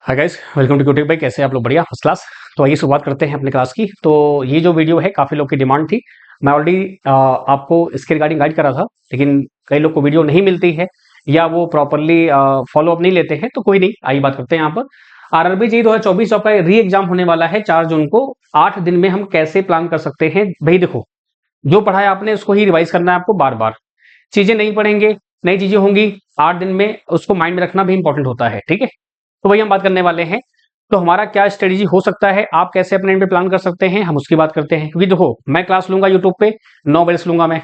Hi guys, welcome to क्यूटेक भाई। कैसे हैं आप लोग? बढ़िया, फर्स्ट क्लास। तो आइए शुरुआत करते हैं अपने क्लास की। तो ये जो वीडियो है काफ़ी लोग की डिमांड थी। मैं ऑलरेडी आपको इसके रिगार्डिंग गाइड करा था, लेकिन कई लोग को वीडियो नहीं मिलती है या वो प्रॉपरली फॉलो अप नहीं लेते हैं। तो कोई नहीं, आइए बात करते हैं यहाँ पर। आरआरबी जी 2024 आपका री एग्जाम होने वाला है 4 जून को। 8 दिन में हम कैसे प्लान कर सकते हैं भाई? देखो, जो पढ़ा है आपने उसको ही रिवाइज करना है आपको बार बार। चीजें नहीं पढ़ेंगे, नई चीजें होंगी 8 दिन में, उसको माइंड में रखना भी इंपॉर्टेंट होता है। ठीक है, तो वही हम बात करने वाले हैं। तो हमारा क्या स्ट्रेटेजी हो सकता है, आप कैसे अपने एंड पे प्लान कर सकते हैं, हम उसकी बात करते हैं। क्योंकि देखो, मैं क्लास लूंगा यूट्यूब पे, 9 बजे से लूंगा मैं।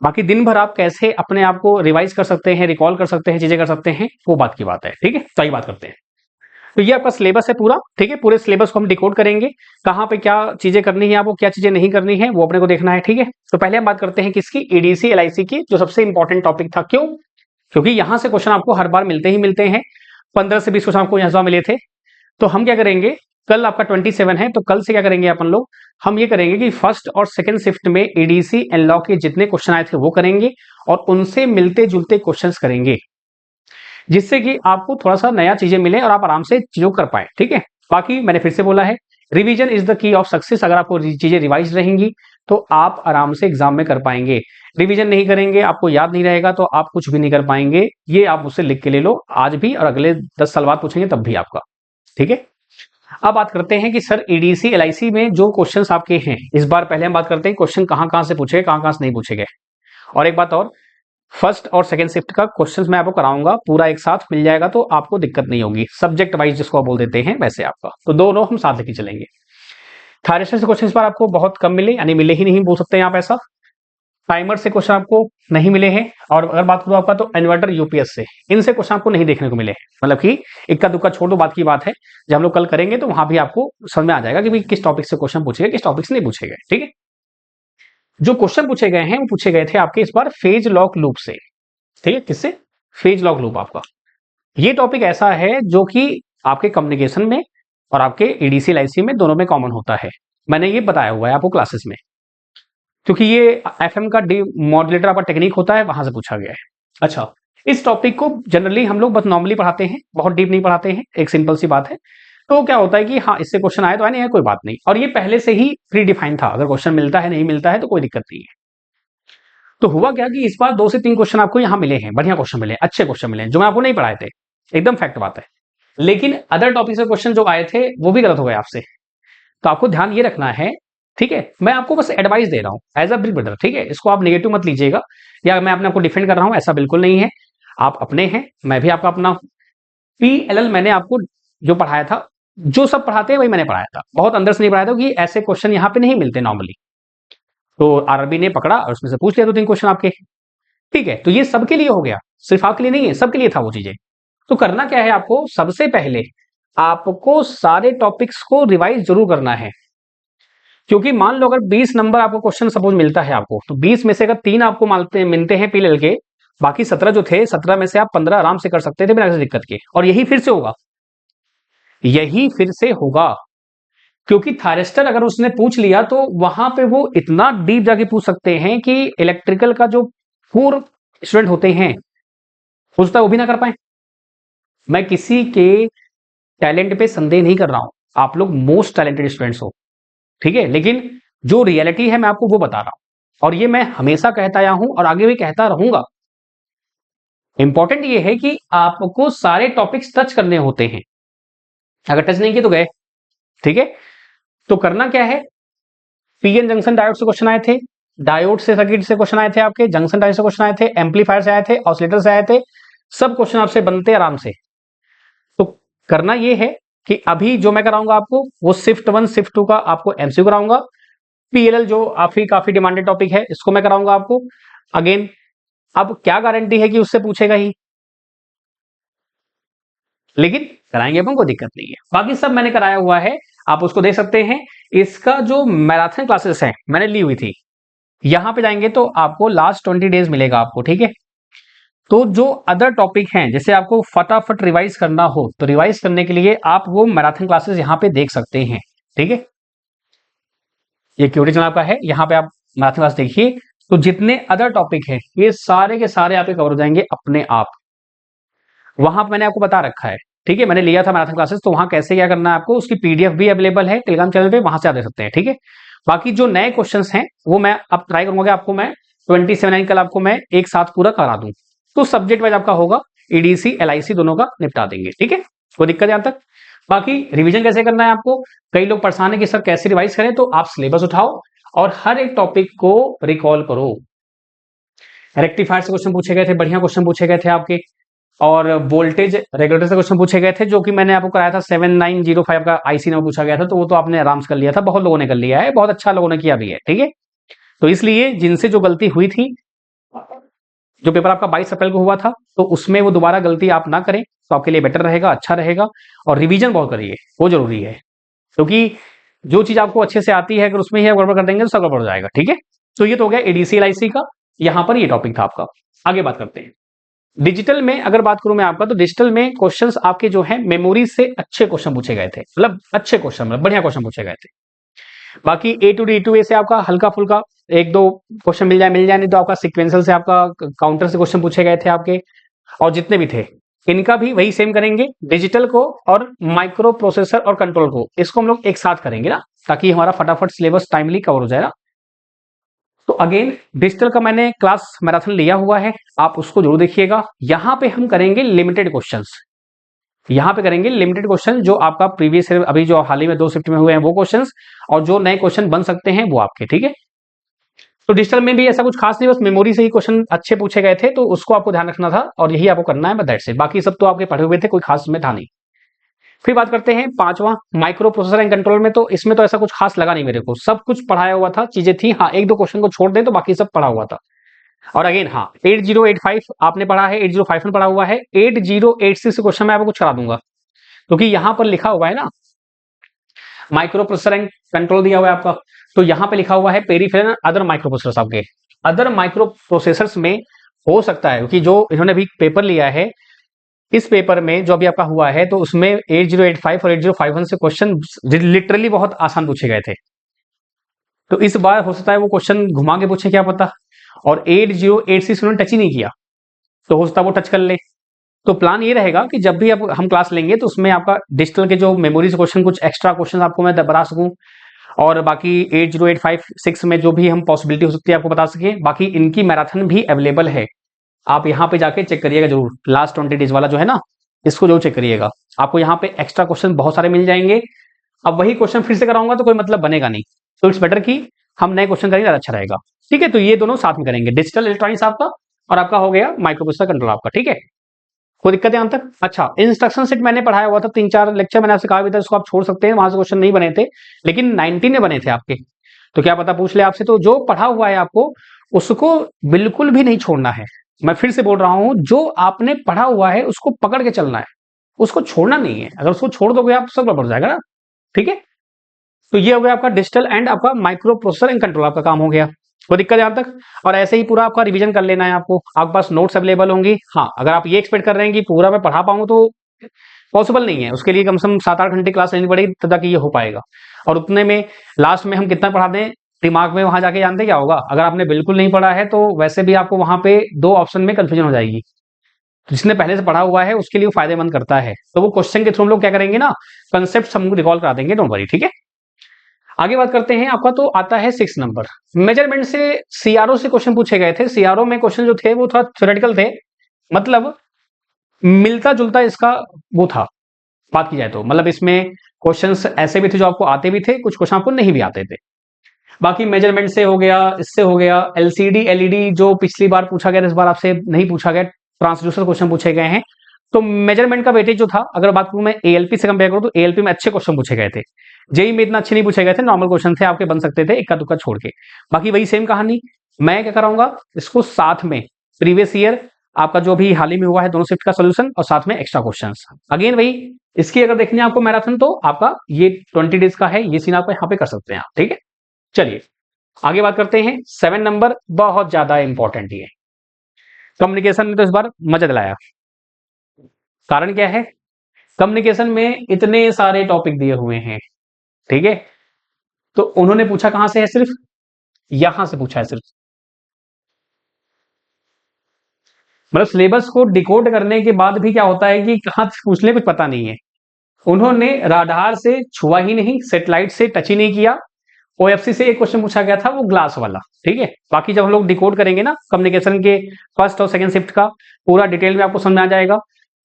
बाकी दिन भर आप कैसे अपने आप को रिवाइज कर सकते हैं, रिकॉल कर सकते हैं, चीजें कर सकते हैं, वो बात की बात है। ठीक है, तो आइए बात करते हैं। तो ये आपका सिलेबस है पूरा। ठीक है, पूरे सिलेबस को हम डिकोड करेंगे, कहाँ पे क्या चीजें करनी है, आपको क्या चीजें नहीं करनी है, वो अपने को देखना है। ठीक है, तो पहले हम बात करते हैं किसकी, ईडीसी एलआईसी की, जो सबसे इंपॉर्टेंट टॉपिक था। क्यों? क्योंकि यहां से क्वेश्चन आपको हर बार मिलते ही मिलते हैं। 15 से 20 क्वेश्चन आपको यहाँ मिले थे। तो हम क्या करेंगे, कल आपका 27 है, तो कल से क्या करेंगे अपन लोग, हम ये करेंगे कि फर्स्ट और सेकंड शिफ्ट में एडीसी एंड लॉ के जितने क्वेश्चन आए थे वो करेंगे और उनसे मिलते जुलते क्वेश्चंस करेंगे, जिससे कि आपको थोड़ा सा नया चीजें मिले और आप आराम से चीजों कर पाए। ठीक है, बाकी मैंने फिर से बोला है, revision is the key of success. अगर आपको चीजें रिवाइज रहेंगी तो आप आराम से एग्जाम में कर पाएंगे। रिवीजन नहीं करेंगे, आपको याद नहीं रहेगा, तो आप कुछ भी नहीं कर पाएंगे। ये आप मुझसे लिख के ले लो, आज भी और अगले 10 साल बाद पूछेंगे तब भी आपका। ठीक है, अब बात करते हैं कि सर ईडीसी एलआईसी में जो क्वेश्चंस आपके हैं इस बार, पहले हम बात करते हैं क्वेश्चन कहां कहां से पूछे, कहां कहां से नहीं पूछे गए। और एक बात और, फर्स्ट और सेकंड शिफ्ट का क्वेश्चंस मैं आपको कराऊंगा पूरा एक साथ मिल जाएगा, तो आपको दिक्कत नहीं होगी। सब्जेक्ट वाइज जिसको आप बोल देते हैं वैसे आपका, तो दोनों हम साथ लेके चलेंगे। थायरेस्टर से क्वेश्चन इस बार आपको बहुत कम मिले, यानी मिले ही नहीं बोल सकते हैं आप ऐसा। टाइमर से क्वेश्चन आपको नहीं मिले हैं। और अगर बात करूं आपका, तो इन्वर्टर यूपीएस से, इनसे क्वेश्चन आपको नहीं देखने को मिले हैं। मतलब कि इक्का दुक्का छोड़ दो, बात की बात है। जब हम लोग कल करेंगे तो वहां भी आपको समझ में आ जाएगा कि भाई किस टॉपिक से क्वेश्चन पूछे गए, किस टॉपिक से नहीं पूछे गए। ठीक है, जो क्वेश्चन पूछे गए हैं वो पूछे गए थे आपके इस बार फेज लॉक लूप से। ठीक है, किससे? फेज लॉक लूप आपका। ये टॉपिक ऐसा है जो कि आपके कम्युनिकेशन में और आपके ईडीसी एलआईसी में दोनों में कॉमन होता है। मैंने ये बताया हुआ है आपको क्लासेस में, क्योंकि ये एफएम का डी मॉड्यूलेटर आपका टेक्निक होता है, वहां से पूछा गया है। अच्छा, इस टॉपिक को जनरली हम लोग बस नॉर्मली पढ़ाते हैं, बहुत डीप नहीं पढ़ाते हैं, एक सिंपल सी बात है। तो क्या होता है कि हाँ, इससे क्वेश्चन आए तो आए, नहीं है कोई बात नहीं। और ये पहले से ही प्री डिफाइंड था, अगर क्वेश्चन मिलता है नहीं मिलता है तो कोई दिक्कत नहीं है। तो हुआ क्या कि इस बार 2 से 3 क्वेश्चन आपको यहाँ मिले हैं, बढ़िया क्वेश्चन मिले, अच्छे क्वेश्चन मिले, जो मैं आपको नहीं पढ़ाए थे। एकदम फैक्ट बात है। लेकिन अदर टॉपिक से क्वेश्चन जो आए थे वो भी गलत हो गए आपसे। तो आपको ध्यान ये रखना है। ठीक है, मैं आपको बस एडवाइस दे रहा हूं एज अ बिग ब्रदर। ठीक है, इसको आप नेगेटिव मत लीजिएगा, या मैं अपने आपको डिफेंड कर रहा हूं, ऐसा बिल्कुल नहीं है। आप अपने हैं, मैं भी आपका अपना हूं। पीएलएल मैंने आपको जो पढ़ाया था, जो सब पढ़ाते हैं वही मैंने पढ़ाया था, बहुत अंदर से नहीं पढ़ाया था, कि ऐसे क्वेश्चन यहाँ पे नहीं मिलते नॉर्मली। तो आरबी ने पकड़ा और उसमें से पूछ लिया 2-3 क्वेश्चन आपके। ठीक है, तो ये सबके लिए हो गया, सिर्फ आपके लिए नहीं है, सबके लिए था वो चीजें। तो करना क्या है आपको, सबसे पहले आपको सारे टॉपिक्स को रिवाइज जरूर करना है। क्योंकि मान लो अगर 20 नंबर आपको क्वेश्चन सपोज मिलता है आपको, तो 20 में से अगर 3 आपको मिलते हैं पीएलएल के, बाकी 17 जो थे, 17 में से आप 15 आराम से कर सकते थे बिना किसी दिक्कत के। और यही फिर से होगा, यही फिर से होगा। क्योंकि थायरेस्टर अगर उसने पूछ लिया तो वहां पे वो इतना डीप जाके पूछ सकते हैं कि इलेक्ट्रिकल का जो पूर्व स्टूडेंट होते हैं हो सकता है वो भी ना कर पाए। मैं किसी के टैलेंट पे संदेह नहीं कर रहा हूं, आप लोग मोस्ट टैलेंटेड स्टूडेंट्स हो। ठीक है, लेकिन जो रियलिटी है मैं आपको वो बता रहा हूं, और ये मैं हमेशा कहता आया हूं और आगे भी कहता रहूंगा। इंपॉर्टेंट ये है कि आपको सारे टॉपिक्स टच करने होते हैं, अगर टच नहीं किए तो गए। ठीक है, तो करना क्या है, पीएन जंक्शन डायोड से क्वेश्चन आए थे, डायोड से सर्किट से क्वेश्चन आए थे आपके, जंक्शन डायोड से क्वेश्चन आए थे, एम्पलीफायर से आए थे, ऑसिलेटर से आए थे, सब क्वेश्चन आपसे बनते आराम से। तो करना ये है कि अभी जो मैं कराऊंगा आपको, वो शिफ्ट 1 शिफ्ट 2 का आपको एमसीक्यू कराऊंगा। पीएलएल जो काफी डिमांडेड टॉपिक है, इसको मैं कराऊंगा आपको अगेन। अब क्या गारंटी है कि उससे पूछेगा ही, लेकिन कराएंगे अपन, कोई दिक्कत नहीं है। बाकी सब मैंने कराया हुआ है, आप उसको देख सकते हैं। इसका जो मैराथन क्लासेस है मैंने ली हुई थी, यहां पे जाएंगे तो आपको लास्ट 20 डेज मिलेगा आपको। ठीक है, तो जो अदर टॉपिक हैं, जैसे आपको फटाफट रिवाइज करना हो, तो रिवाइज करने के लिए आप वो मैराथन क्लासेस यहां पे देख सकते हैं। ठीक है, ये क्यूटी चैनल आपका है, यहाँ पे आप मैथ क्लास देखिए, तो जितने अदर टॉपिक हैं ये सारे के सारे आपके कवर हो जाएंगे अपने आप। वहां पे मैंने आपको बता रखा है, ठीक है, मैंने लिया था मैराथन क्लासेस, तो वहां कैसे क्या करना है आपको, उसकी पीडीएफ भी अवेलेबल है टेलीग्राम चैनल पे, वहां से आप देख सकते हैं। ठीक है, बाकी जो नए क्वेश्चंस हैं वो मैं अब ट्राई करूंगा कि आपको मैं 27 कल आपको मैं एक साथ पूरा करा दूं। तो सब्जेक्ट वाइज आपका होगा, ईडीसी एलआईसी दोनों का निपटा देंगे। ठीक है, कोई दिक्कत यहां तक। बाकी रिवीजन कैसे करना है आपको, कई लोग परेशान है कि सर कैसे रिवाइज करें, तो आप सिलेबस उठाओ और हर एक टॉपिक को रिकॉल करो। रेक्टिफायर से क्वेश्चन पूछे गए थे, बढ़िया क्वेश्चन पूछे गए थे आपके, और वोल्टेज रेगुलेटर से क्वेश्चन पूछे गए थे, जो कि मैंने आपको कराया था 7905 का आईसी में पूछा गया था, तो वो तो आपने आराम से कर लिया था, बहुत लोगों ने कर लिया है, बहुत अच्छा लोगों ने किया भी है। ठीक है, तो इसलिए जिनसे जो गलती हुई थी, जो पेपर आपका 22 अप्रैल को हुआ था, तो उसमें वो दोबारा गलती आप ना करें, तो आपके लिए बेटर रहेगा, अच्छा रहेगा। और रिवीजन बहुत करिए, वो जरूरी है, क्योंकि जो चीज आपको अच्छे से आती है, अगर उसमें ही आप गड़बड़ कर देंगे तो सब गड़बड़ हो जाएगा। ठीक है, तो ये तो हो गया एडीसी एलआईसी का, यहां पर ये टॉपिक था आपका। आगे बात करते हैं डिजिटल में। अगर बात करूं मैं आपका, तो डिजिटल में क्वेश्चंस आपके जो है मेमोरी से अच्छे क्वेश्चन पूछे गए थे, मतलब अच्छे क्वेश्चन, मतलब बढ़िया क्वेश्चन पूछे गए थे। बाकी ए टू डी टू ए से आपका हल्का फुल्का एक दो क्वेश्चन मिल जाए, नहीं तो आपका सिक्वेंशियल से, आपका काउंटर से क्वेश्चन पूछे गए थे आपके, और जितने भी थे इनका भी वही सेम करेंगे। डिजिटल को और माइक्रो प्रोसेसर और कंट्रोल को, इसको हम लोग एक साथ करेंगे ना, ताकि हमारा फटाफट सिलेबस टाइमली कवर हो जाए ना। तो अगेन डिजिटल का मैंने क्लास मैराथन लिया हुआ है, आप उसको जरूर देखिएगा। यहां पे हम करेंगे लिमिटेड क्वेश्चंस, यहां पे करेंगे लिमिटेड क्वेश्चन, जो आपका प्रीवियस अभी जो हाल ही में 2 शिफ्ट में हुए हैं वो क्वेश्चंस, और जो नए क्वेश्चन बन सकते हैं वो आपके। ठीक है, तो डिजिटल में भी ऐसा कुछ खास नहीं, बस मेमोरी से ही क्वेश्चन अच्छे पूछे गए थे, तो उसको आपको ध्यान रखना था और यही आपको करना है, बस दैट्स इट। बाकी सब तो आपके पढ़े हुए थे, कोई खास में था नहीं। फिर बात करते हैं पांचवा, माइक्रो प्रोसेसर एंड कंट्रोल में। तो इसमें तो ऐसा कुछ खास लगा नहीं मेरे को, सब कुछ पढ़ाया हुआ था, चीजें थी, हाँ एक दो क्वेश्चन को छोड़ दें तो बाकी सब पढ़ा हुआ था। और अगेन हाँ 8085 आपने पढ़ा है, 8051 पढ़ा हुआ है, 8086 क्वेश्चन मैं आपको कुछ करा दूंगा, क्योंकि यहां पर लिखा हुआ है ना माइक्रो प्रोसेसर एंड कंट्रोल दिया हुआ है आपका, तो यहां पे लिखा हुआ है पेरिफेरल अदर माइक्रो प्रोसेसर्स। आपके अदर माइक्रो प्रोसेसर्स में हो सकता है, क्योंकि जो इन्होंने अभी पेपर लिया है, इस पेपर में जो अभी आपका हुआ है, तो उसमें 8085 और 8051 से क्वेश्चन लिटरली बहुत आसान पूछे गए थे। तो इस बार हो सकता है वो क्वेश्चन घुमा के पूछे, क्या पता। और 8086 उन्होंने टच ही नहीं किया, तो हो सकता है वो टच कर ले। तो प्लान ये रहेगा कि जब भी अब हम क्लास लेंगे, तो उसमें आपका डिजिटल के जो मेमोरी से क्वेश्चन, कुछ एक्स्ट्रा क्वेश्चन आपको मैं बता सकूं, और बाकी 80856 में जो भी हम पॉसिबिलिटी हो सकती है आपको बता सके। बाकी इनकी मैराथन भी अवेलेबल है, आप यहाँ पे जाके चेक करिएगा जरूर, लास्ट 20 डेज वाला जो है ना, इसको जरूर चेक करिएगा। आपको यहाँ पे एक्स्ट्रा क्वेश्चन बहुत सारे मिल जाएंगे। अब वही क्वेश्चन फिर से कराऊंगा तो कोई मतलब बनेगा नहीं, तो इट्स बेटर कि हम नए क्वेश्चन करेंगे, ज्यादा अच्छा रहेगा। ठीक है, तो ये दोनों साथ में करेंगे, डिजिटल इलेक्ट्रॉनिक्स आपका, और आपका हो गया माइक्रो प्रोसेसर कंट्रोल आपका। ठीक है, कोई दिक्कत है यहां तक। अच्छा, इंस्ट्रक्शन सेट मैंने पढ़ाया हुआ था, 3-4 लेक्चर मैंने आपसे कहा भी था, इसको आप छोड़ सकते हैं, वहां से क्वेश्चन नहीं बने थे, लेकिन 19 में बने थे आपके, तो क्या पता पूछ ले आपसे। तो जो पढ़ा हुआ है आपको, उसको बिल्कुल भी नहीं छोड़ना है। मैं फिर से बोल रहा हूं, जो आपने पढ़ा हुआ है उसको पकड़ के चलना है, उसको छोड़ना नहीं है। अगर उसको छोड़ दोगे आप, सब गड़बड़ जाएगा ना। ठीक है, तो ये हो गया आपका डिजिटल एंड आपका माइक्रो प्रोसेसर एंड कंट्रोल आपका काम हो गया। कोई दिक्कत यहां तक। और ऐसे ही पूरा आपका रिवीजन कर लेना है आपको, आपके पास नोट्स अवेलेबल होंगी। हाँ, अगर आप ये एक्सपेक्ट कर रहे हैं कि पूरा मैं पढ़ा पाऊं, तो पॉसिबल नहीं है, उसके लिए कम से कम 7-8 घंटे क्लास लेनी पड़ेगी, तब तक ये हो पाएगा। और उतने में लास्ट में हम कितना पढ़ा दें दिमाग में, वहां जाके जानते क्या होगा, अगर आपने बिल्कुल नहीं पढ़ा है, तो वैसे भी आपको वहां पे 2 ऑप्शन में कंफ्यूजन हो जाएगी। तो जिसने पहले से पढ़ा हुआ है उसके लिए वो फायदेमंद करता है, तो वो क्वेश्चन के थ्रू हम लोग क्या करेंगे ना, कंसेप्ट हम रिकॉल करा देंगे, डोंट वरी। ठीक है, आगे बात करते हैं आपका, तो आता है 6 नंबर, मेजरमेंट से। सीआरओ से क्वेश्चन पूछे गए थे, सीआरओ में क्वेश्चन जो थे वो थोड़ा थ्योरेटिकल थे, मतलब मिलता जुलता इसका वो था, बात की जाए तो, मतलब इसमें क्वेश्चंस ऐसे भी थे जो आपको आते भी थे, कुछ क्वेश्चन आपको नहीं भी आते थे। बाकी मेजरमेंट से हो गया, इससे हो गया, एलसीडी एलईडी जो पिछली बार पूछा गया था, इस बार आपसे नहीं पूछा गया, ट्रांसड्यूसर क्वेश्चन पूछे गए हैं। तो मेजरमेंट का वेटेज जो था, अगर बात करूं मैं एएलपी से कंपेयर करूं, तो एएलपी में अच्छे क्वेश्चन पूछे गए थे, जेई में इतना अच्छे नहीं पूछे गए थे, नॉर्मल क्वेश्चन थे, आपके बन सकते थे इक्का दुक्का छोड़ के। बाकी वही सेम कहानी, मैं क्या कराऊंगा इसको साथ में, प्रीवियस ईयर आपका जो भी हाल ही में हुआ है, दोनों शिफ्ट का सोल्यूशन, और साथ में एक्स्ट्रा क्वेश्चंस। अगेन वही, इसकी अगर देखनी है आपको मैराथन, तो आपका ये 20 डेज का है, ये सीन आप यहाँ पे कर सकते हैं आप। ठीक है, चलिए आगे बात करते हैं। 7 नंबर बहुत ज्यादा इंपॉर्टेंट है, कम्युनिकेशन ने तो इस बार मजा दिलाया। कारण क्या है, कम्युनिकेशन में इतने सारे टॉपिक दिए हुए हैं। ठीक है, तो उन्होंने पूछा कहां से है, सिर्फ यहां से पूछा है सिर्फ, मतलब सिलेबस को डिकोड करने के बाद भी क्या होता है कि कहां से पूछ ले कुछ पता नहीं है। उन्होंने राडार से छुआ ही नहीं, सेटेलाइट से टच ही नहीं किया। ओएफसी से एक क्वेश्चन पूछा गया था, वो ग्लास वाला, ठीक है। बाकी जब हम लोग डिकोड करेंगे ना कम्युनिकेशन के फर्स्ट और सेकंड शिफ्ट का, पूरा डिटेल में आपको समझ में आ जाएगा।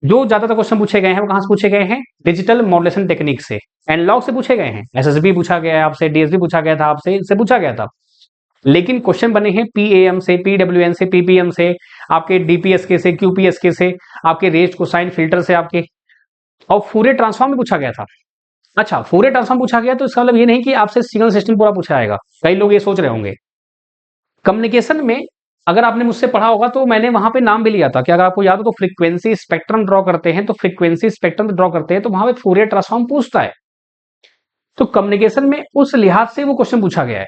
जो ज्यादातर क्वेश्चन पूछे गए हैं वो कहां से पूछे गए हैं, डिजिटल मॉड्यूलेशन टेक्निक से, एनालॉग से पूछे गए हैं। एसएसबी पूछा गया है आपसे, डीएसबी पूछा गया था आपसे, इससे पूछा गया था। लेकिन क्वेश्चन बने हैं पीएएम से, पीडब्ल्यूएन से, पीपीएम से, आपके डीपीएसके से, क्यूपीएसके से, आपके रेस्ट कोसाइन फिल्टर से आपके, और फूरियर ट्रांसफॉर्म में पूछा गया था। अच्छा, फूरियर ट्रांसफॉर्म पूछा गया तो इसका मतलब ये नहीं कि आपसे सिग्नल सिस्टम पूरा पूछा जाएगा। कई लोग ये सोच रहे होंगे। कम्युनिकेशन में अगर आपने मुझसे पढ़ा होगा तो मैंने वहां पे नाम भी लिया था कि अगर आपको याद हो तो फ्रीक्वेंसी स्पेक्ट्रम ड्रॉ करते हैं, तो फ्रीक्वेंसी स्पेक्ट्रम ड्रॉ करते हैं तो वहां पे फूरियर ट्रांसफॉर्म पूछता है। तो कम्युनिकेशन में उस लिहाज से वो क्वेश्चन पूछा गया है।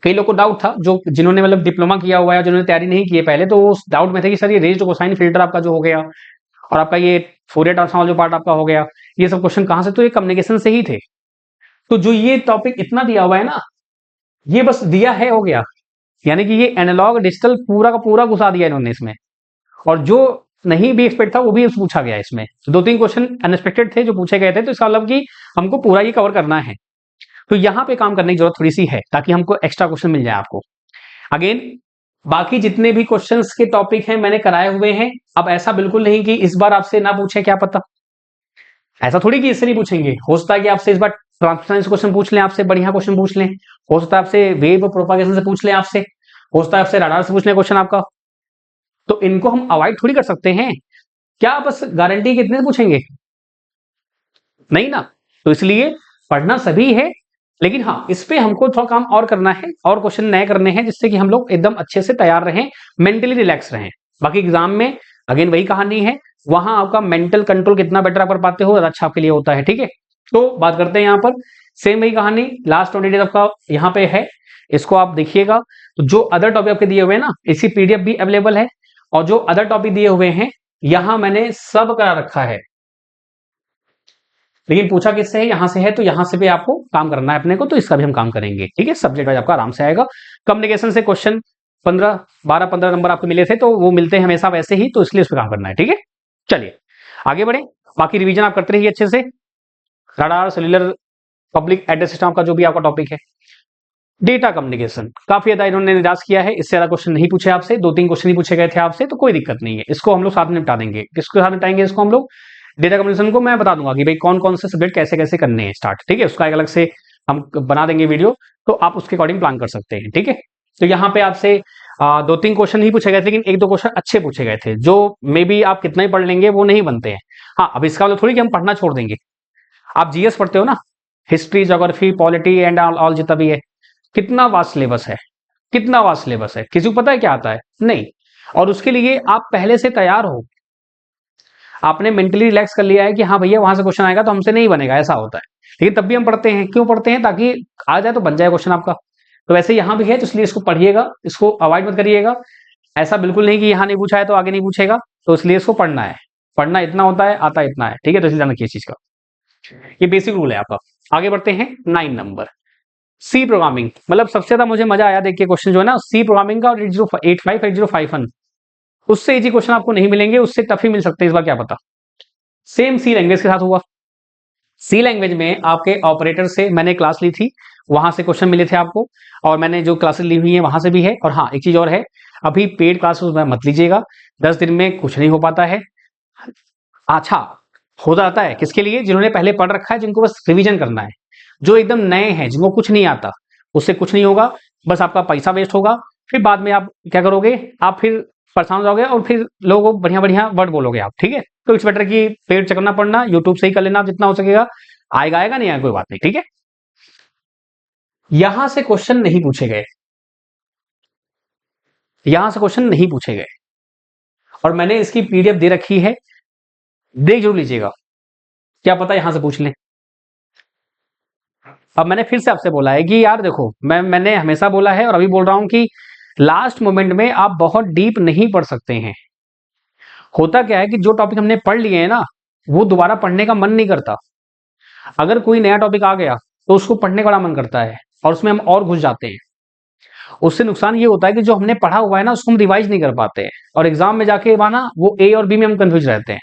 कई लोग को डाउट था, जो जिन्होंने मतलब डिप्लोमा किया हुआ है, जिन्होंने तैयारी नहीं की है पहले, तो उस डाउट में थे कि सर ये रेंज कोसाइन फिल्टर आपका जो हो गया और आपका ये फूरियर ट्रांसफॉर्म जो पार्ट आपका हो गया, ये सब क्वेश्चन कहां से, तो ये कम्युनिकेशन से ही थे। तो जो ये टॉपिक इतना दिया हुआ है ना, ये बस दिया है हो गया, यानी कि ये एनालॉग डिजिटल पूरा का पूरा घुसा दिया इन्होंने इसमें। और जो नहीं भी एक्सपेक्ट था वो भी पूछा गया इसमें। तो 2-3 क्वेश्चन अनएक्सपेक्टेड थे जो पूछे गए थे, तो इसका मतलब कि हमको पूरा ये कवर करना है। तो यहाँ पे काम करने की जरूरत थोड़ी सी है ताकि हमको एक्स्ट्रा क्वेश्चन मिल जाए आपको। अगेन, बाकी जितने भी क्वेश्चंस के टॉपिक हैं मैंने कराए हुए हैं। अब ऐसा बिल्कुल नहीं कि इस बार आपसे ना पूछे, क्या पता, ऐसा थोड़ी कि इससे नहीं पूछेंगे। हो सकता है कि आपसे इस बार ट्रांसफरेंस क्वेश्चन पूछ लें, आपसे बढ़िया क्वेश्चन पूछ लें। हो सकता है आपसे वेव प्रोपागेशन से पूछ लें, आपसे हो सकता है आपसे रडार से पूछ लें क्वेश्चन आपका। तो इनको हम अवॉइड थोड़ी कर सकते हैं। क्या बस गारंटी कितने पूछेंगे, नहीं ना। तो इसलिए पढ़ना सभी है, लेकिन हाँ इस पे हमको थोड़ा काम और करना है, और क्वेश्चन नए करने हैं, जिससे कि हम लोग एकदम अच्छे से तैयार रहें, मेंटली रिलैक्स रहें। बाकी एग्जाम में अगेन वही कहानी है, वहां आपका मेंटल कंट्रोल कितना बेटर आप कर पाते हो, अच्छा आपके लिए होता है, ठीक है। तो बात करते हैं यहाँ पर, सेम वही कहानी लास्ट 20 डेज आपका यहाँ पे है, इसको आप देखिएगा। तो जो अदर टॉपिक आपके दिए हुए हैं ना, इसी पीडीएफ भी अवेलेबल है, और जो अदर टॉपिक दिए हुए हैं यहां मैंने सब करा रखा है। लेकिन पूछा किससे है, यहां से है, तो यहां से भी आपको काम करना है अपने को, तो इसका भी हम काम करेंगे, ठीक है। सब्जेक्ट वाइज आपका आराम से आएगा। कम्युनिकेशन से क्वेश्चन 12 नंबर आपको मिले थे, तो वो मिलते हैं हमेशा वैसे ही, तो इसलिए उस पर काम करना है, ठीक है। चलिए आगे बढ़े, बाकी रिवीजन आप करते रहिए अच्छे से। Radar, cellular, public address system का जो भी आपका टॉपिक है। डेटा कम्युनिकेशन काफी ज्यादा इन्होंने निराश किया है, इससे ज्यादा क्वेश्चन नहीं पूछे आपसे, 2-3 क्वेश्चन ही पूछे गए थे आपसे, तो कोई दिक्कत नहीं है, इसको हम लोग साथ में निपटा देंगे। किसके साथ निपटाएंगे इसको हम लोग, डेटा कम्युनिकेशन को मैं बता दूंगा कि भाई कौन कौन से सब्जेक्ट कैसे कैसे करने हैं स्टार्ट, ठीक है। उसका एक अलग से हम बना देंगे वीडियो, तो आप उसके अकॉर्डिंग प्लान कर सकते हैं, ठीक है। तो यहाँ पे आपसे 2-3 क्वेश्चन ही पूछे गए थे, लेकिन 1-2 क्वेश्चन अच्छे पूछे गए थे, जो मे बी आप कितना ही पढ़ लेंगे वो नहीं बनते हैं। हाँ, अब इसका मतलब थोड़ी कि हम पढ़ना छोड़ देंगे। आप जीएस पढ़ते हो ना, history, geography, polity and all जितना भी है, कितना वास्ट सिलेबस है, कितना वास्ट सिलेबस है, किसी को पता है क्या आता है, नहीं। और उसके लिए आप पहले से तैयार हो, आपने मेंटली रिलैक्स कर लिया है कि हाँ भैया वहां से क्वेश्चन आएगा तो हमसे नहीं बनेगा, ऐसा होता है। लेकिन तब भी हम पढ़ते हैं, क्यों पढ़ते हैं, ताकि आ जाए तो बन जाए क्वेश्चन आपका। तो वैसे यहाँ भी है, तो इसलिए इसको पढ़िएगा, इसको अवॉइड मत करिएगा। ऐसा बिल्कुल नहीं कि यहाँ नहीं पूछा है तो आगे नहीं पूछेगा, तो इसलिए इसको पढ़ना है। पढ़ना इतना होता है, आता इतना है, ठीक है। तो इसलिए ध्यान रखिए इस चीज का, ये बेसिक रूल है आपका। आगे बढ़ते हैं 9 नंबर, सी प्रोग्रामिंग। मतलब सबसे ज्यादा मुझे मजा आया देखिए क्वेश्चन जो है ना सी प्रोग्रामिंग का, और 8051 उससे इजी क्वेश्चन आपको नहीं मिलेंगे, उससे टफ ही मिल सकते हैं इस बार, क्या पता। सेम सी लैंग्वेज के साथ हुआ। सी लैंग्वेज में आपके ऑपरेटर से मैंने क्लास ली थी, वहां से क्वेश्चन मिले थे आपको, और मैंने जो क्लासेस ली हुई है वहां से भी है। और हाँ एक चीज और है, अभी पेड क्लासेस में मत लीजिएगा, 10 दिन में कुछ नहीं हो पाता है। अच्छा, हो जाता है किसके लिए, जिन्होंने पहले पढ़ रखा है, जिनको बस रिवीजन करना है। जो एकदम नए हैं, जिनको कुछ नहीं आता, उससे कुछ नहीं होगा, बस आपका पैसा वेस्ट होगा। फिर बाद में आप क्या करोगे, आप फिर परेशान हो जाओगे, और फिर लोगों को बढ़िया बढ़िया वर्ड बोलोगे आप, ठीक है। तो इट्स बेटर कि पेड चकरना पड़ना, यूट्यूब से ही कर लेना आप जितना हो सकेगा। आएगा आएगा, नहीं आएगा कोई बात नहीं, ठीक है। यहां से क्वेश्चन नहीं पूछे गए, यहां से क्वेश्चन नहीं पूछे गए, और मैंने इसकी पीडीएफ दे रखी है, देख जरूर लीजिएगा, क्या पता यहां से पूछ लें। अब मैंने फिर से आपसे बोला है कि यार देखो, मैंने हमेशा बोला है और अभी बोल रहा हूं कि लास्ट मोमेंट में आप बहुत डीप नहीं पढ़ सकते हैं। होता क्या है कि जो टॉपिक हमने पढ़ लिए हैं ना, वो दोबारा पढ़ने का मन नहीं करता। अगर कोई नया टॉपिक आ गया तो उसको पढ़ने का बड़ा मन करता है, और उसमें हम और घुस जाते हैं। उससे नुकसान ये होता है कि जो हमने पढ़ा हुआ है ना उसको हम रिवाइज नहीं कर पाते हैं, और एग्जाम में जाके माना वो ए और बी में हम कंफ्यूज रहते हैं।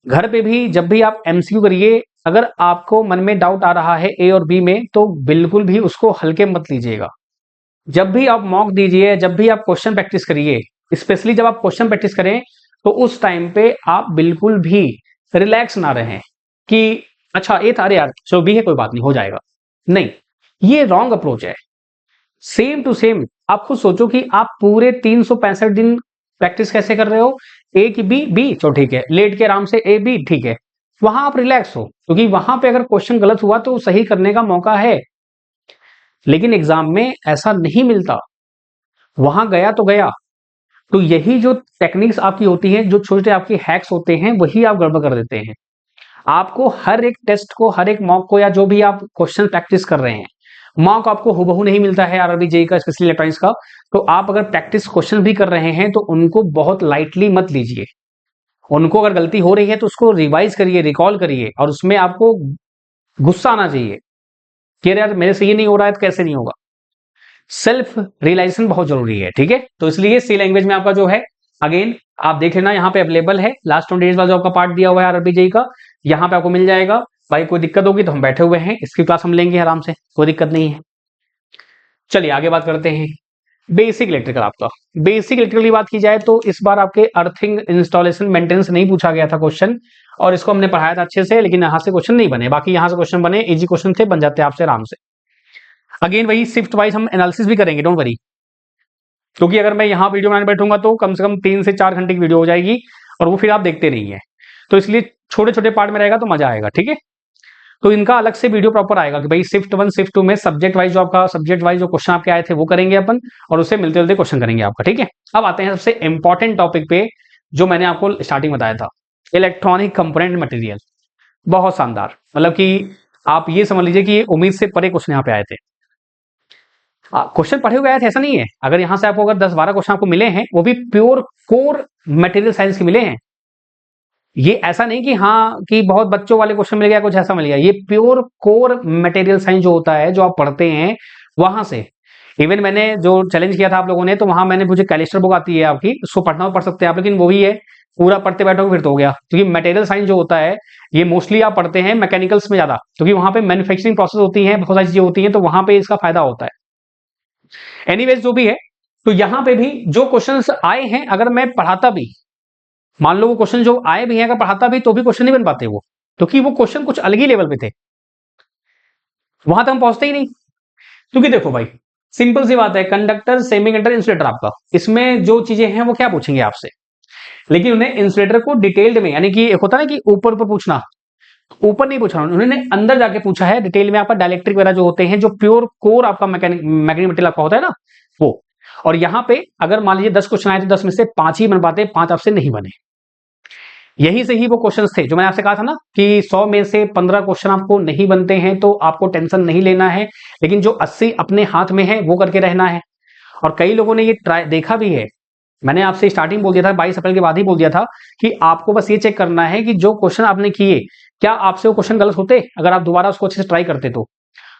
घर पे भी जब भी आप एमसीक्यू करिए, अगर आपको मन में डाउट आ रहा है ए और बी में, तो बिल्कुल भी उसको हल्के मत लीजिएगा। जब भी आप मॉक दीजिए, जब भी आप क्वेश्चन प्रैक्टिस करिए, स्पेशली जब आप क्वेश्चन प्रैक्टिस करें, तो उस टाइम पे आप बिल्कुल भी रिलैक्स ना रहें कि अच्छा ए था, अरे यार चलो बी है, कोई बात नहीं हो जाएगा। नहीं, ये रॉन्ग अप्रोच है। सेम टू सेम आप खुद सोचो कि आप पूरे 365 दिन प्रैक्टिस कैसे कर रहे हो। ए की बी, बी चलो ठीक है, लेट के आराम से ए बी ठीक है, वहां आप रिलैक्स हो, क्योंकि वहां पे अगर क्वेश्चन गलत हुआ तो सही करने का मौका है। लेकिन एग्जाम में ऐसा नहीं मिलता, वहां गया तो गया। तो यही जो टेक्निक्स आपकी होती हैं, जो छोटे आपके हैक्स होते हैं, वही आप गड़बड़ कर देते हैं। आपको हर एक टेस्ट को, हर एक मॉक को, या जो भी आप क्वेश्चन प्रैक्टिस कर रहे हैं, मॉक आपको हुबहू नहीं मिलता है आरआरबी जेईई का, स्पेशली इलेक्ट्रॉनिक्स का। तो आप अगर प्रैक्टिस क्वेश्चन भी कर रहे हैं तो उनको बहुत लाइटली मत लीजिए। उनको अगर गलती हो रही है तो उसको रिवाइज करिए, रिकॉल करिए, और उसमें आपको गुस्सा आना चाहिए कि अरे यार मेरे से ये नहीं हो रहा है तो कैसे नहीं होगा। सेल्फ रियलाइजेशन बहुत जरूरी है, ठीक है। तो इसलिए सी लैंग्वेज में आपका जो है, अगेन आप देख लेना, यहाँ पे अवेलेबल है लास्ट 20 डेज वाला जो आपका पार्ट दिया हुआ है आरआरबी जेईई का, यहाँ पे आपको मिल जाएगा। भाई कोई दिक्कत होगी तो हम बैठे हुए हैं, इसकी क्लास हम लेंगे आराम से, कोई दिक्कत नहीं है। चलिए आगे बात करते हैं। बेसिक इलेक्ट्रिकल, आपका बेसिक इलेक्ट्रिकल की बात की जाए तो इस बार आपके अर्थिंग इंस्टॉलेशन मेंटेनेंस नहीं पूछा गया था क्वेश्चन, और इसको हमने पढ़ाया था अच्छे से, लेकिन यहाँ से क्वेश्चन नहीं बने। बाकी यहाँ से क्वेश्चन बने, इजी क्वेश्चन थे, बन जाते आपसे आराम से। अगेन वही शिफ्ट वाइज हम एनालिसिस भी करेंगे, डोंट वरी, क्योंकि अगर मैं यहाँ वीडियो बनाने बैठूंगा तो कम से कम 3 से 4 घंटे की वीडियो हो जाएगी, और वो फिर आप देखते नहीं है। तो इसलिए छोटे छोटे पार्ट में रहेगा तो मजा आएगा, ठीक है। तो इनका अलग से वीडियो प्रॉपर आएगा कि भाई शिफ्ट 1 शिफ्ट 2 में सब्जेक्ट वाइज जो आपका, सब्जेक्ट वाइज जो क्वेश्चन आपके आए थे वो करेंगे अपन, और उससे मिलते जुलते क्वेश्चन करेंगे आपका, ठीक है। अब आते हैं सबसे इंपॉर्टेंट टॉपिक पे, जो मैंने आपको स्टार्टिंग बताया था, इलेक्ट्रॉनिक कंपोनेंट मटेरियल। बहुत शानदार, मतलब कि आप ये समझ लीजिए कि उम्मीद से परे क्वेश्चन यहाँ पे आए थे। क्वेश्चन पढ़े हुए आए थे ऐसा नहीं है, अगर यहाँ से आपको अगर 10-12 क्वेश्चन आपको मिले हैं, वो भी प्योर कोर मटेरियल साइंस के मिले हैं। ये ऐसा नहीं कि हाँ कि बहुत बच्चों वाले क्वेश्चन मिल गया, कुछ ऐसा मिल गया, ये प्योर कोर मटेरियल साइंस जो होता है, जो आप पढ़ते हैं वहां से। इवन मैंने जो चैलेंज किया था आप लोगों ने, तो वहां मैंने, मुझे कैलिस्टर बुक आती है आपकी, उसको पढ़ना पढ़ सकते हैं आप, लेकिन वही है, पूरा पढ़ते बैठोगे फिर तो हो गया, क्योंकि मटेरियल साइंस जो होता है ये मोस्टली आप पढ़ते हैं मैकेनिकल्स में ज्यादा, क्योंकि वहां पे मैन्युफैक्चरिंग प्रोसेस होती है, बहुत सारी चीजें होती हैं, तो वहां पे इसका फायदा होता है। एनीवेज जो भी है, तो यहाँ पे भी जो क्वेश्चंस आए हैं, अगर मैं पढ़ाता भी, मान लो वो क्वेश्चन जो आए भी हैं, अगर पढ़ाता भी तो भी क्वेश्चन नहीं बन पाते वो, क्योंकि वो क्वेश्चन कुछ अलग ही लेवल पे थे, वहां तक हम पहुंचते ही नहीं। क्योंकि देखो भाई, सिंपल सी बात है, कंडक्टर, सेमीकंडक्टर, इंसुलेटर, आपका इसमें जो चीजें हैं वो क्या पूछेंगे आपसे, लेकिन उन्हें इंसुलेटर को डिटेल्ड में, यानी कि एक होता है ना कि ऊपर ऊपर पूछना, ऊपर नहीं पूछा उन्होंने, अंदर जाके पूछा है डिटेल में, आपका डायलेक्ट्रिक वगैरह जो होते हैं, जो प्योर कोर आपका मैग्नेटिक मटेरियल आपका होता है ना वो। और यहाँ पे अगर मान लीजिए 10 क्वेश्चन आए तो 10 में से 5 ही बन पाते, 5 आपसे नहीं बने। यही से ही वो क्वेश्चंस थे जो मैंने आपसे कहा था ना कि 100 में से 15 क्वेश्चन आपको नहीं बनते हैं तो आपको टेंशन नहीं लेना है, लेकिन जो 80 अपने हाथ में है वो करके रहना है। और कई लोगों ने ये ट्राई देखा भी है, मैंने आपसे स्टार्टिंग बोल दिया था, 22 अप्रैल के बाद ही बोल दिया था कि आपको बस ये चेक करना है कि जो क्वेश्चन आपने किए, क्या आपसे वो क्वेश्चन गलत होते अगर आप दोबारा उसको अच्छे से ट्राई करते तो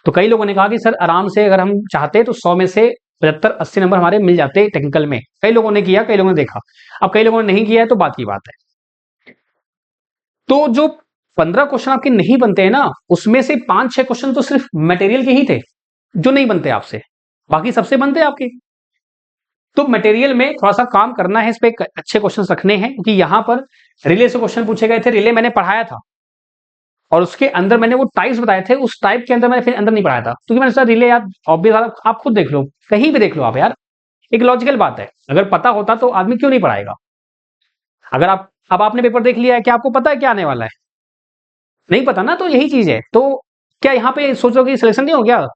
कई लोगों ने कहा कि सर आराम से अगर हम चाहते तो 100 में से 75-80 नंबर हमारे मिल जाते टेक्निकल में। कई लोगों ने किया, कई लोगों ने देखा, अब कई लोगों ने नहीं किया है, तो बात की बात है। तो जो 15 क्वेश्चन आपके नहीं बनते हैं ना, उसमें से 5-6 क्वेश्चन तो सिर्फ मटेरियल के ही थे जो नहीं बनते आपसे, बाकी सबसे बनते आपके। तो मटेरियल में थोड़ा सा काम करना है, इस पे अच्छे क्वेश्चन रखने हैं, क्योंकि यहां पर रिले से क्वेश्चन पूछे गए थे, रिले मैंने पढ़ाया था, और उसके अंदर मैंने वो टाइप्स बताए थे, उस टाइप के अंदर मैंने फिर अंदर नहीं पढ़ाया था, क्योंकि मैंने सोचा रिले यार ऑब्वियस, आप खुद देख लो, कहीं भी देख लो आप यार, एक लॉजिकल बात है, अगर पता होता तो आदमी क्यों नहीं पढ़ाएगा। अगर आप, अब आपने पेपर देख लिया है, क्या आपको पता है क्या आने वाला है, नहीं पता ना, तो यही चीज है। तो क्या यहाँ पे सोचो कि सिलेक्शन नहीं हो गया,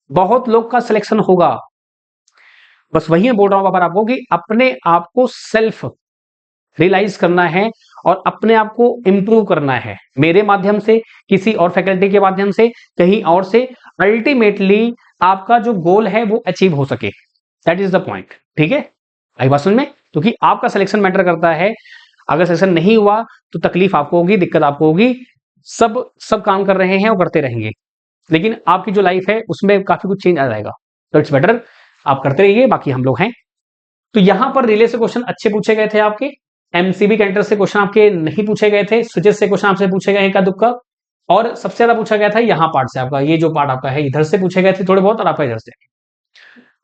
बहुत लोग का सिलेक्शन होगा। बस वही मैं बोल रहा हूं बार आपको कि अपने आप को सेल्फ रियलाइज करना है और अपने आप को इंप्रूव करना है, मेरे माध्यम से, किसी और फैकल्टी के माध्यम से, कहीं और से, अल्टीमेटली आपका जो गोल है वो अचीव हो सके, दैट इज द पॉइंट, ठीक है। आई बात समझ में, क्योंकि आपका सिलेक्शन मैटर करता है। अगर सिलेक्शन नहीं हुआ तो तकलीफ आपको होगी, दिक्कत आपको होगी, सब काम कर रहे हैं और करते रहेंगे, लेकिन आपकी जो लाइफ है उसमें काफी कुछ चेंज आ जाएगा। तो इट्स बेटर आप करते रहिए, बाकी हम लोग हैं। तो यहां पर रिले से क्वेश्चन अच्छे पूछे गए थे आपके, एमसीबी कैरेक्टर से क्वेश्चन आपके नहीं पूछे गए थे, स्विचेस से क्वेश्चन आपसे पूछे गए का दुक्का, और सबसे ज्यादा पूछा गया था यहाँ पार्ट से आपका, ये जो पार्ट आपका है इधर से पूछे गए थे थोड़े बहुत, और आपका इधर से।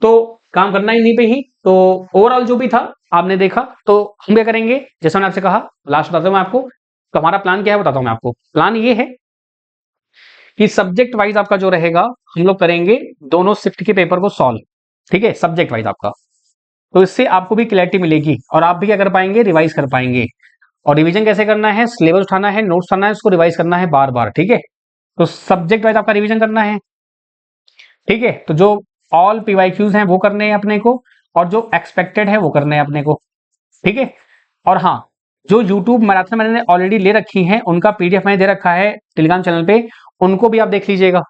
तो काम करना इन्हीं पे ही। तो ओवरऑल जो भी था आपने देखा, तो हम क्या करेंगे, जैसा मैंने आपसे कहा, लास्ट बताता हूं मैं आपको, तो हमारा प्लान क्या है बताता हूं मैं आपको। प्लान ये है कि सब्जेक्ट वाइज आपका जो रहेगा, हम लोग करेंगे दोनों शिफ्ट के पेपर को सॉल्व, ठीक है, सब्जेक्ट वाइज आपका। तो इससे आपको भी क्लैरिटी मिलेगी और आप भी क्या कर पाएंगे, रिवाइज कर पाएंगे। और रिवीजन कैसे करना है, सिलेबस उठाना है, नोट्स उठाना है, उसको रिवाइज करना है बार बार, ठीक है। तो सब्जेक्ट वाइज आपका रिवीजन करना है, ठीक है। तो जो ऑल पीवाईक्यूज हैं वो करने हैं अपने को, और जो एक्सपेक्टेड है वो करने हैं अपने को, ठीक है। और हाँ, जो यूट्यूब मैराथन मैंने ऑलरेडी ले रखी हैं उनका पीडीएफ मैंने दे रखा है टेलीग्राम चैनल पे, उनको भी आप देख लीजिएगा,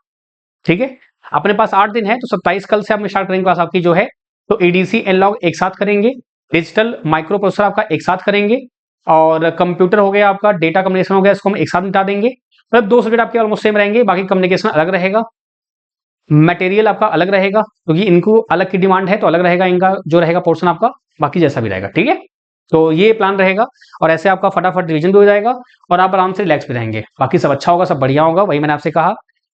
ठीक है। अपने पास 8 दिन है, तो 27 कल से आप स्टार्ट करेंगे क्लास आपकी जो है। तो एडीसी एनलॉग एक साथ करेंगे, डिजिटल माइक्रो प्रोसेसर आपका एक साथ करेंगे, और कंप्यूटर हो गया आपका, डेटा कम्युनिकेशन हो गया, इसको हम एक साथ निपटा देंगे। मतलब 2 सब्जेक्ट आपके ऑलमोस्ट सेम रहेंगे, बाकी कम्युनिकेशन अलग रहेगा, मटेरियल आपका अलग रहेगा, क्योंकि इनको अलग की डिमांड है, तो अलग रहेगा इनका जो रहेगा पोर्शन आपका, बाकी जैसा भी रहेगा, ठीक है। तो ये प्लान रहेगा, और ऐसे आपका फटाफट रिवीजन भी हो जाएगा और आप आराम से रिलैक्स भी रहेंगे, बाकी सब अच्छा होगा, सब बढ़िया होगा। वही मैंने आपसे कहा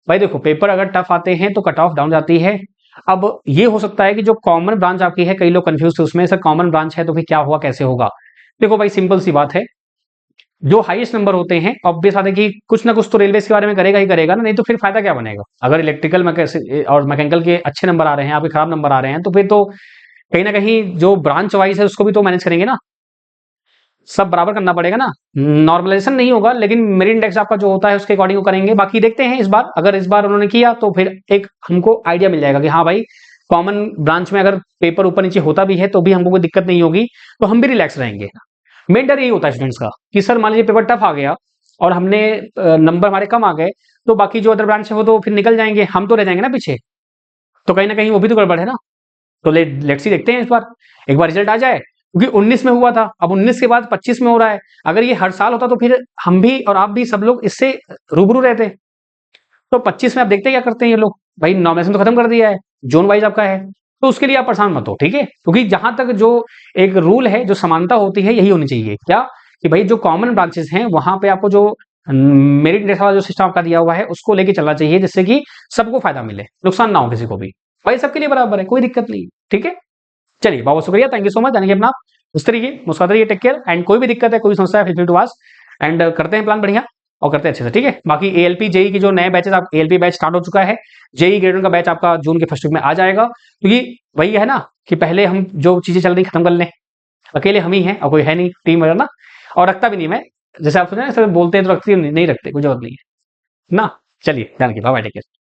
भाई, देखो पेपर अगर टफ आते हैं तो कट ऑफ डाउन जाती है। अब ये हो सकता है कि जो कॉमन ब्रांच आपकी है, कई लोग कंफ्यूज थे उसमें, सर कॉमन ब्रांच है तो फिर क्या हुआ, कैसे होगा। देखो भाई, सिंपल सी बात है, जो हाईएस्ट नंबर होते हैं, ऑब्वियस बात है कि कुछ ना कुछ तो रेलवे के बारे में करेगा ही करेगा ना, नहीं तो फिर फायदा क्या बनेगा। अगर इलेक्ट्रिकल और मैकेनिकल के अच्छे नंबर आ रहे हैं, आपके खराब नंबर आ रहे हैं, तो फिर तो कहीं ना कहीं जो ब्रांच वाइज है उसको भी तो मैनेज करेंगे ना, सब बराबर करना पड़ेगा ना। नॉर्मलाइजेशन नहीं होगा, लेकिन मेरिट इंडेक्स आपका जो होता है उसके अकॉर्डिंग वो करेंगे। बाकी देखते हैं इस बार, अगर इस बार उन्होंने किया तो फिर एक हमको आइडिया मिल जाएगा कि हाँ भाई, कॉमन ब्रांच में अगर पेपर ऊपर नीचे होता भी है तो भी हमको कोई दिक्कत नहीं होगी, तो हम भी रिलैक्स रहेंगे। मेन डर यही होता है स्टूडेंट्स का कि सर मान लीजिए पेपर टफ आ गया और हमने नंबर हमारे कम आ गए, तो बाकी जो अदर ब्रांच है वो तो फिर निकल जाएंगे, हम तो रह जाएंगे ना पीछे, तो कहीं ना कहीं वो भी तो गड़बड़ है ना। तो लेट्स सी, देखते हैं इस बार, एक बार रिजल्ट आ जाए, क्योंकि 19 में हुआ था, अब 19 के बाद 25 में हो रहा है। अगर ये हर साल होता तो फिर हम भी और आप भी सब लोग इससे रूबरू रहते। तो 25 में आप देखते हैं क्या करते हैं ये लोग, भाई नॉमिनेशन तो खत्म कर दिया है, जोन वाइज आपका है, तो उसके लिए आप परेशान मत हो, ठीक है। क्योंकि जहां तक जो एक रूल है, जो समानता होती है, यही होनी चाहिए, क्या कि भाई जो कॉमन ब्रांचेस हैं वहां पे आपको जो मेरिट इंडेक्स वाला जो सिस्टम आपका दिया हुआ है उसको लेके चलना चाहिए, जिससे कि सबको फायदा मिले, नुकसान ना हो किसी को भी। भाई सबके लिए बराबर है, कोई दिक्कत नहीं, ठीक है। चलिए, बहुत बहुत शुक्रिया, थैंक यू सो मच। यानी कि अपना उस तरीके मुस्कुराते रहिए, टेक केयर, एंड कोई भी दिक्कत है, कोई समस्या है, feel free to ask, and करते हैं प्लान बढ़िया, और करते हैं अच्छे से, ठीक है। बाकी एएलपी जेई की जो नए बैचेस, आप एएलपी बैच स्टार्ट हो चुका है, जेई ग्रेड 1 का बैच आपका जून के फर्स्ट वीक में आ जाएगा, क्योंकि वही है ना कि पहले हम जो चीजें चल रही खत्म कर लें, अकेले हम ही हैं और कोई है नहीं टीम वगैरह ना, और रखता भी नहीं मैं, जैसे आप सोचे ना, बोलते हैं तो रखती नहीं, नहीं रखते, कोई जरूरत नहीं है ना। चलिए, ध्यान रखिए, बाय बाय, टेक केयर।